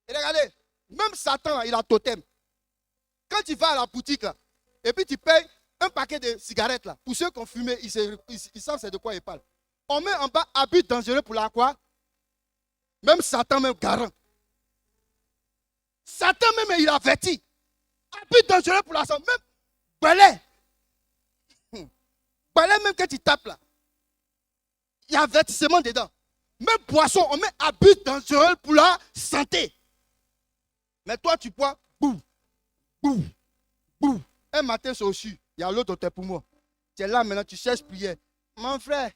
Et regardez, même Satan, il a totem. Quand tu vas à la boutique, là, et puis tu payes un paquet de cigarettes, là, pour ceux qui ont fumé, ils savent c'est de quoi ils parlent. On met en bas habit dangereux pour la quoi? Même Satan, même garant. Satan, même, il avertit. Habit dangereux pour la santé. Même balai. Balai, même quand tu tapes là. Il y a avertissement dedans. Même boisson, on met habit dangereux pour la santé. Mais toi, tu bois, boum, boum, boum. Un matin, c'est au-dessus. Il y a l'eau dans tes poumons. Tu es là maintenant, tu cherches prière. Mon frère,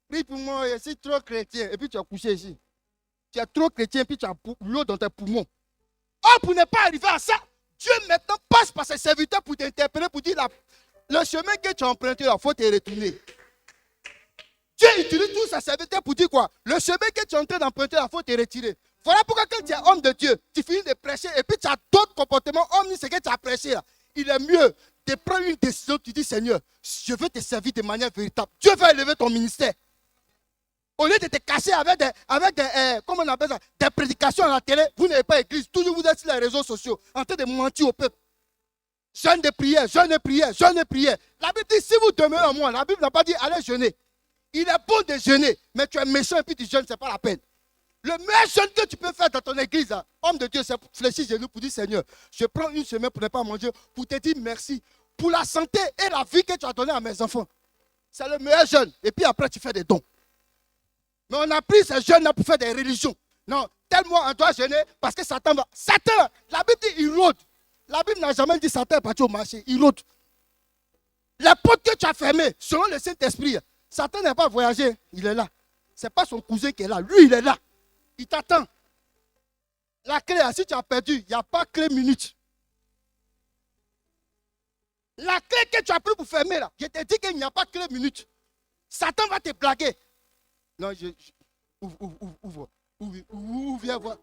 prie pour moi, je suis trop chrétien. Et puis tu as couché ici. Tu es trop chrétien, et puis tu as l'eau dans tes poumons. Oh, pour ne pas arriver à ça, Dieu maintenant passe par ses serviteurs pour t'interpeller, pour dire le chemin que tu as emprunté, il faut te retourner. Dieu utilise tous ses serviteurs pour dire quoi? Le chemin que tu es en train d'emprunter, il faut te retirer. Voilà pourquoi quand tu es homme de Dieu, tu finis de prêcher et puis tu as d'autres comportements hommes, ce que tu as prêché là. Il est mieux de prendre une décision, tu dis Seigneur, je veux te servir de manière véritable. Dieu va élever ton ministère. Au lieu de te cacher avec des comment on appelle ça, des prédications à la télé, vous n'avez pas église. Toujours vous êtes sur les réseaux sociaux en train de mentir au peuple. Jeûne de prière, jeûne de prière, jeûne de prière. La Bible dit si vous demeurez en moi, la Bible n'a pas dit allez jeûner. Il est bon de jeûner, mais tu es méchant et puis tu jeûnes, ce n'est pas la peine. Le meilleur jeûne que tu peux faire dans ton église, hein, homme de Dieu, c'est fléchir genoux pour dire Seigneur, je prends une semaine pour ne pas manger, pour te dire merci pour la santé et la vie que tu as donnée à mes enfants. C'est le meilleur jeûne. Et puis après, tu fais des dons. Mais on a pris ces jeunes-là pour faire des religions. Non, tel mois on doit jeûner parce que Satan va. Satan, la Bible dit il rôde. La Bible n'a jamais dit Satan est parti au marché. Il rôde. Les portes que tu as fermées, selon le Saint-Esprit, Satan n'est pas voyagé. Il est là. Ce n'est pas son cousin qui est là. Lui, il est là. Il t'attend. La clé, si tu as perdu, il n'y a pas clé minute. La clé que tu as pris pour fermer, là, je te dis qu'il n'y a pas clé minute. Satan va te blaguer. Non, ouvre, viens voir.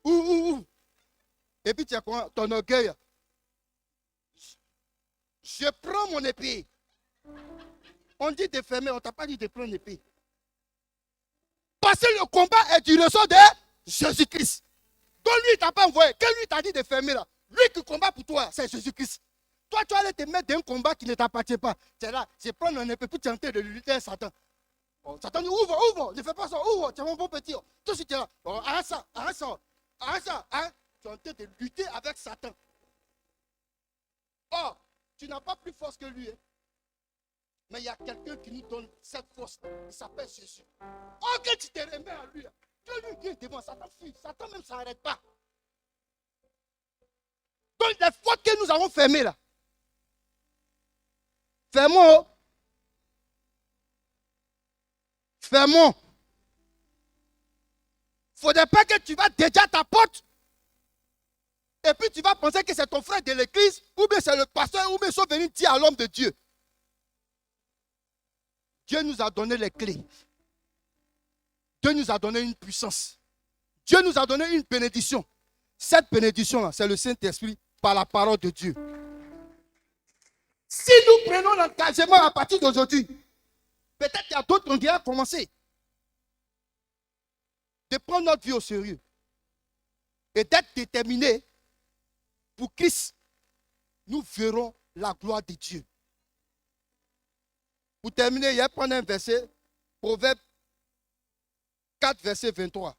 Ouvre. Et puis tu as quoi? Ton orgueil. Je prends mon épée. On dit de fermer, on ne t'a pas dit de prendre l'épée. Parce que le combat est du ressort de Jésus-Christ. Donc lui, il ne t'a pas envoyé. Que lui t'a dit de fermer là. Lui qui combat pour toi, c'est Jésus-Christ. Toi, tu vas aller te mettre dans un combat qui ne t'appartient pas. Tu es là, je prends un épée, puis tu es en train de lutter avec Satan. Oh, Satan dit, ouvre, ne fais pas ça, ouvre, tu es mon bon petit. Tout de suite, tu es là, oh, arrête ça. Hein? Tu es en train de lutter avec Satan. Oh, tu n'as pas plus force que lui. Hein? Mais il y a quelqu'un qui nous donne cette force. Il s'appelle Jésus. Oh, que tu te remets à lui. Que lui vient devant Satan, fuit. Satan même ne s'arrête pas. Donc les fautes que nous avons fermées là. Fermons. Fermons. Il ne faudrait pas que tu vas déjà à ta porte. Et puis tu vas penser que c'est ton frère de l'église, ou bien c'est le pasteur, ou bien ils sont venus dire à l'homme de Dieu. Dieu nous a donné les clés. Dieu nous a donné une puissance. Dieu nous a donné une bénédiction. Cette bénédiction-là, c'est le Saint-Esprit par la parole de Dieu. Si nous prenons l'engagement à partir d'aujourd'hui, peut-être qu'il y a d'autres qui ont commencé de prendre notre vie au sérieux et d'être déterminés pour Christ, nous verrons la gloire de Dieu. Pour terminer, il y a prendre un verset, Proverbe 4, verset 23.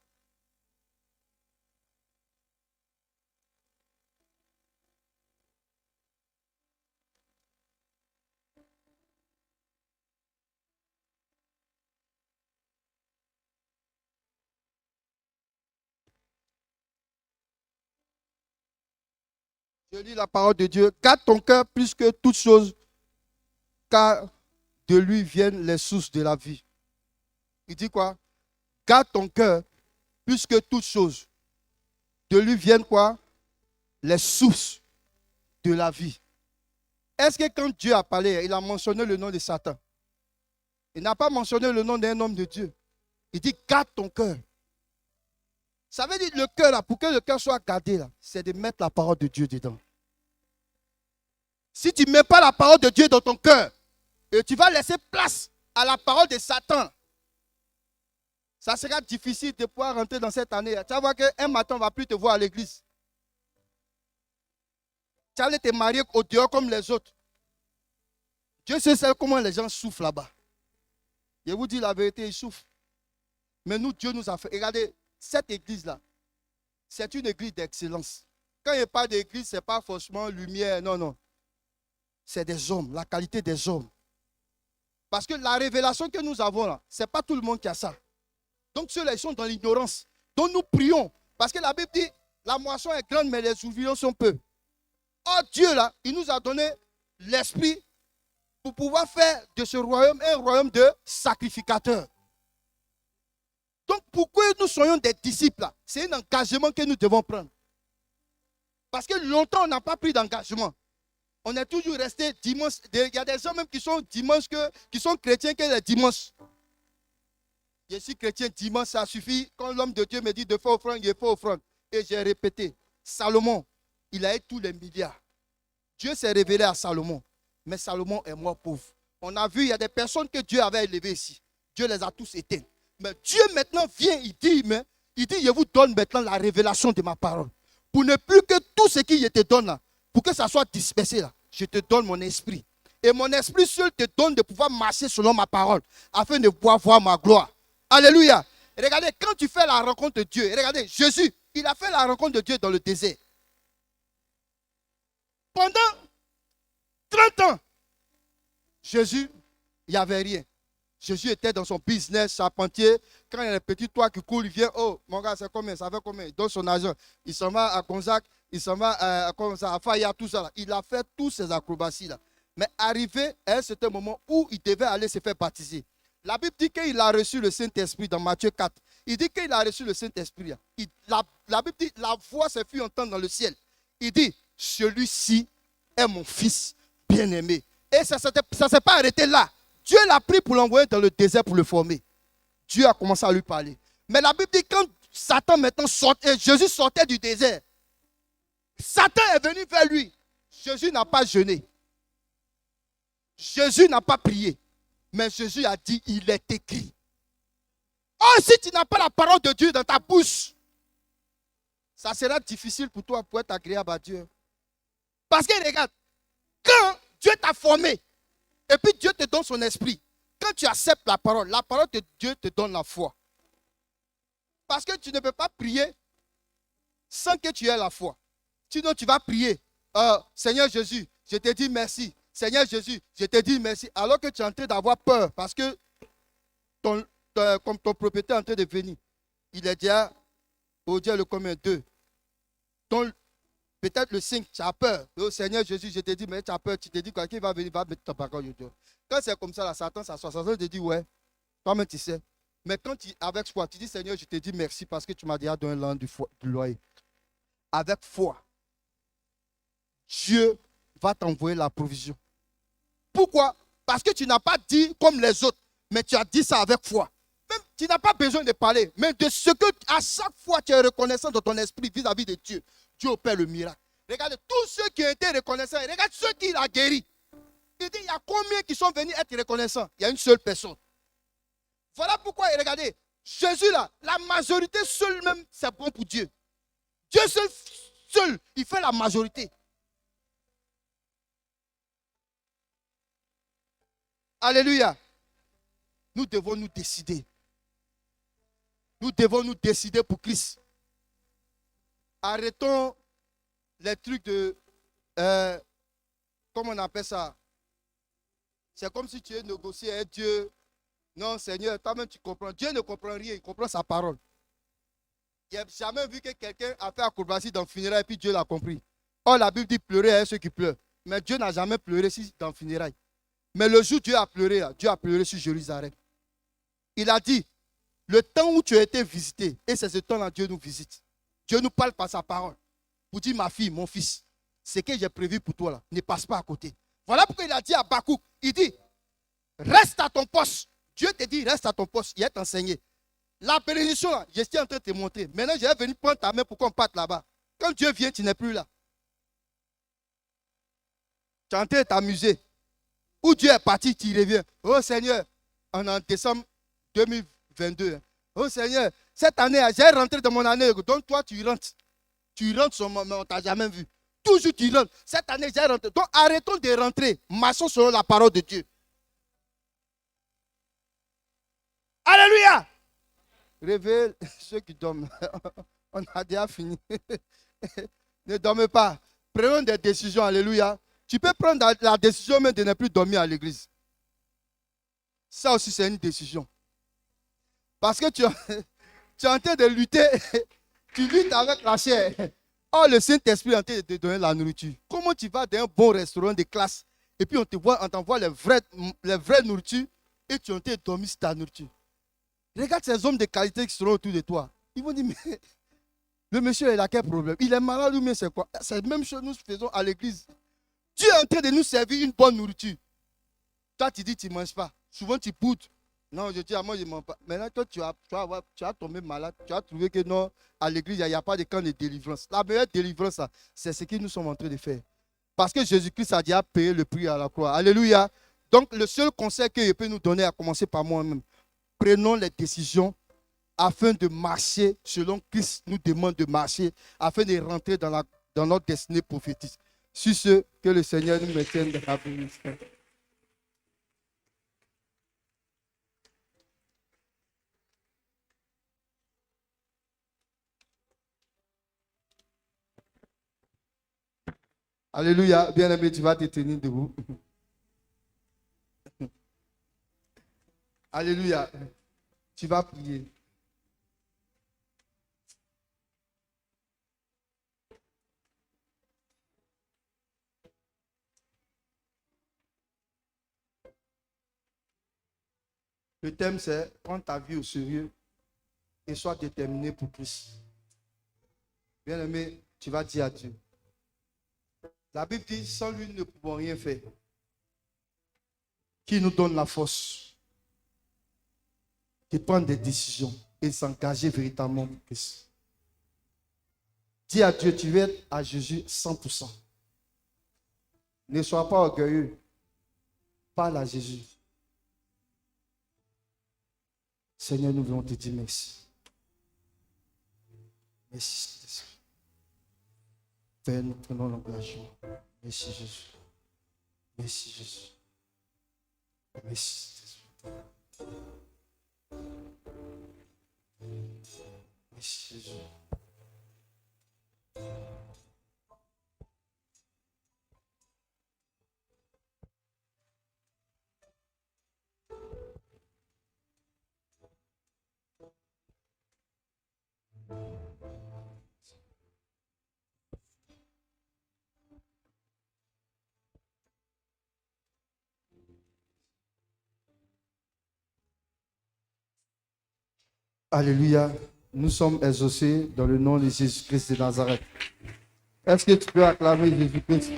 Je lis la parole de Dieu. Garde ton cœur plus que toute chose, car de lui viennent les sources de la vie. Il dit quoi? Garde ton cœur plus que toute chose. De lui viennent quoi? Les sources de la vie. Est-ce que quand Dieu a parlé, il a mentionné le nom de Satan? Il n'a pas mentionné le nom d'un homme de Dieu. Il dit garde ton cœur. Ça veut dire le cœur là, pour que le cœur soit gardé là, c'est de mettre la parole de Dieu dedans. Si tu ne mets pas la parole de Dieu dans ton cœur, et tu vas laisser place à la parole de Satan, ça sera difficile de pouvoir rentrer dans cette année. Tu vas voir qu'un matin, on ne va plus te voir à l'église. Tu allais te marier au dehors comme les autres. Dieu sait comment les gens souffrent là-bas. Je vous dis la vérité, ils souffrent. Mais nous, Dieu nous a fait. Regardez, cette église-là, c'est une église d'excellence. Quand il n'y a pas d'église, ce n'est pas forcément lumière, non. C'est des hommes, la qualité des hommes. Parce que la révélation que nous avons là, ce n'est pas tout le monde qui a ça. Donc ceux-là, ils sont dans l'ignorance. Donc nous prions. Parce que la Bible dit, la moisson est grande, mais les ouvriers sont peu. Or Dieu là, il nous a donné l'esprit pour pouvoir faire de ce royaume un royaume de sacrificateurs. Donc pourquoi nous soyons des disciples là? C'est un engagement que nous devons prendre. Parce que longtemps on n'a pas pris d'engagement. On est toujours resté dimanche. Il y a des gens même qui sont dimanche, qui sont chrétiens que les dimanches. Je suis chrétien dimanche, ça suffit. Quand l'homme de Dieu me dit de faire offrande, il faut offrande. Et j'ai répété, Salomon, il a eu tous les milliards. Dieu s'est révélé à Salomon. Mais Salomon est mort pauvre. On a vu, il y a des personnes que Dieu avait élevées ici. Dieu les a tous éteints. Mais Dieu maintenant vient, il dit, je vous donne maintenant la révélation de ma parole. Pour ne plus que tout ce qui te donne là, pour que ça soit dispersé là, je te donne mon esprit. Et mon esprit seul te donne de pouvoir marcher selon ma parole, afin de pouvoir voir ma gloire. Alléluia. Et regardez, quand tu fais la rencontre de Dieu, regardez, Jésus, il a fait la rencontre de Dieu dans le désert. Pendant 30 ans, Jésus, il n'y avait rien. Jésus était dans son business, charpentier. Quand il y a un petit toit qui coule, il vient, oh, mon gars, c'est combien, ça fait combien? Il donne son argent. Il s'en va à Gonzague, il s'en va à Faya, tout ça. Là. Il a fait tous ces acrobaties là. Mais arrivé à un certain moment où il devait aller se faire baptiser. La Bible dit qu'il a reçu le Saint-Esprit dans Matthieu 4. Il dit qu'il a reçu le Saint-Esprit. La Bible dit, la voix s'est fait entendre dans le ciel. Il dit, celui-ci est mon fils bien-aimé. Et ça ne s'est pas arrêté là. Dieu l'a pris pour l'envoyer dans le désert pour le former. Dieu a commencé à lui parler. Mais la Bible dit, quand Satan maintenant sortait, Jésus sortait du désert, Satan est venu vers lui. Jésus n'a pas jeûné. Jésus n'a pas prié. Mais Jésus a dit, il est écrit. Oh, si tu n'as pas la parole de Dieu dans ta bouche, ça sera difficile pour toi pour être agréable à Dieu. Parce que regarde, quand Dieu t'a formé, et puis Dieu te donne son esprit, quand tu acceptes la parole de Dieu te donne la foi. Parce que tu ne peux pas prier sans que tu aies la foi. Sinon, tu vas prier. Seigneur Jésus, je te dis merci. Seigneur Jésus, je te dis merci. Alors que tu es en train d'avoir peur parce que comme ton propriétaire est en train de venir. Il est déjà au Dieu le combien 2. Peut-être le 5, tu as peur. Oh Seigneur Jésus, je te dis, mais tu as peur. Tu te dis quoi qu'il va venir, va mettre ta parole. Quand c'est comme ça, là, Satan s'assoit. Satan te dit, ouais, toi-même tu sais. Mais quand tu avec foi, tu dis, Seigneur, je te dis merci parce que tu m'as déjà donné l'an du loyer. Avec foi, Dieu va t'envoyer la provision. Pourquoi? Parce que tu n'as pas dit comme les autres, mais tu as dit ça avec foi. Même, tu n'as pas besoin de parler, mais de ce que à chaque fois tu es reconnaissant de ton esprit vis-à-vis de Dieu, Dieu opère le miracle. Regardez, tous ceux qui ont été reconnaissants, regarde ceux qu'il a guéris. Il dit, il y a combien qui sont venus être reconnaissants? Il y a une seule personne. Voilà pourquoi, regardez, Jésus là, la majorité seule même, c'est bon pour Dieu. Dieu seul, il fait la majorité. Alléluia. Nous devons nous décider. Nous devons nous décider pour Christ. Arrêtons les trucs de... comment on appelle ça? C'est comme si tu es négocié avec Dieu. Non, Seigneur, toi-même tu comprends. Dieu ne comprend rien, il comprend sa parole. Il n'y a jamais vu que quelqu'un a fait acrobatie dans le funérail et puis Dieu l'a compris. Or, la Bible dit pleurer à ceux qui pleurent. Mais Dieu n'a jamais pleuré dans le funérail. Mais le jour où Dieu a pleuré sur Jérusalem. Il a dit, le temps où tu as été visité, et c'est ce temps-là Dieu nous visite. Dieu nous parle par sa parole. Pour dire, ma fille, mon fils, ce que j'ai prévu pour toi là, ne passe pas à côté. Voilà pourquoi il a dit à Habakkuk, il dit, reste à ton poste. Dieu te dit, reste à ton poste, il est enseigné. La bénédiction là, je suis en train de te montrer. Maintenant, je vais venir prendre ta main pour qu'on parte là-bas. Quand Dieu vient, tu n'es plus là. Tu es en train de t'amuser. Où Dieu est parti, tu reviens. Oh Seigneur, on est en décembre 2022. Oh Seigneur, cette année, j'ai rentré dans mon année. Donc toi, tu rentres. Tu rentres sur moi, mais on ne t'a jamais vu. Toujours tu rentres. Cette année, j'ai rentré. Donc arrêtons de rentrer. Marchons selon la parole de Dieu. Alléluia. Réveille ceux qui dorment. On a déjà fini. Ne dormez pas. Prenons des décisions. Alléluia. Tu peux prendre la décision même de ne plus dormir à l'église. Ça aussi, c'est une décision. Parce que tu es en train de lutter. Tu luttes avec la chair. Oh, le Saint-Esprit est en train de te donner la nourriture. Comment tu vas dans un bon restaurant de classe et puis on t'envoie les vraies nourritures et tu es en train de dormir sur ta nourriture. Regarde ces hommes de qualité qui seront autour de toi. Ils vont dire, mais le monsieur, il a quel problème? Il est malade ou bien c'est quoi? C'est la même chose que nous faisons à l'église. Dieu est en train de nous servir une bonne nourriture. Toi, tu dis, tu ne manges pas. Souvent, tu boudes. Non, je dis, à moi, je ne mange pas. Maintenant, toi, tu as tombé malade. Tu as trouvé que non, à l'église, il n'y a pas de camp de délivrance. La meilleure délivrance, c'est ce que nous sommes en train de faire. Parce que Jésus-Christ a déjà payé le prix à la croix. Alléluia. Donc, le seul conseil qu'il peut nous donner, à commencer par moi-même, prenons les décisions afin de marcher selon Christ nous demande de marcher, afin de rentrer dans notre destinée prophétique. Sur ce, que le Seigneur nous maintienne dans la bénédiction. Alléluia. Bien-aimé, tu vas te tenir debout. Alléluia. Tu vas prier. Le thème, c'est prendre ta vie au sérieux et sois déterminé pour Christ. Bien-aimé, tu vas dire à Dieu. La Bible dit, sans lui, nous ne pouvons rien faire. Qui nous donne la force de prendre des décisions et s'engager véritablement pour Christ. Dis à Dieu, tu veux être à Jésus 100%. Ne sois pas orgueilleux. Parle à Jésus. Seigneur, nous voulons te dire merci. Merci, Saint-Esprit. Père, nous prenons l'engagement. Merci, Jésus. Merci, Jésus. Merci, Saint-Esprit. Merci, Jésus. Alléluia. Nous sommes exaucés dans le nom de Jésus-Christ de Nazareth. Est-ce que tu peux acclamer Jésus-Christ?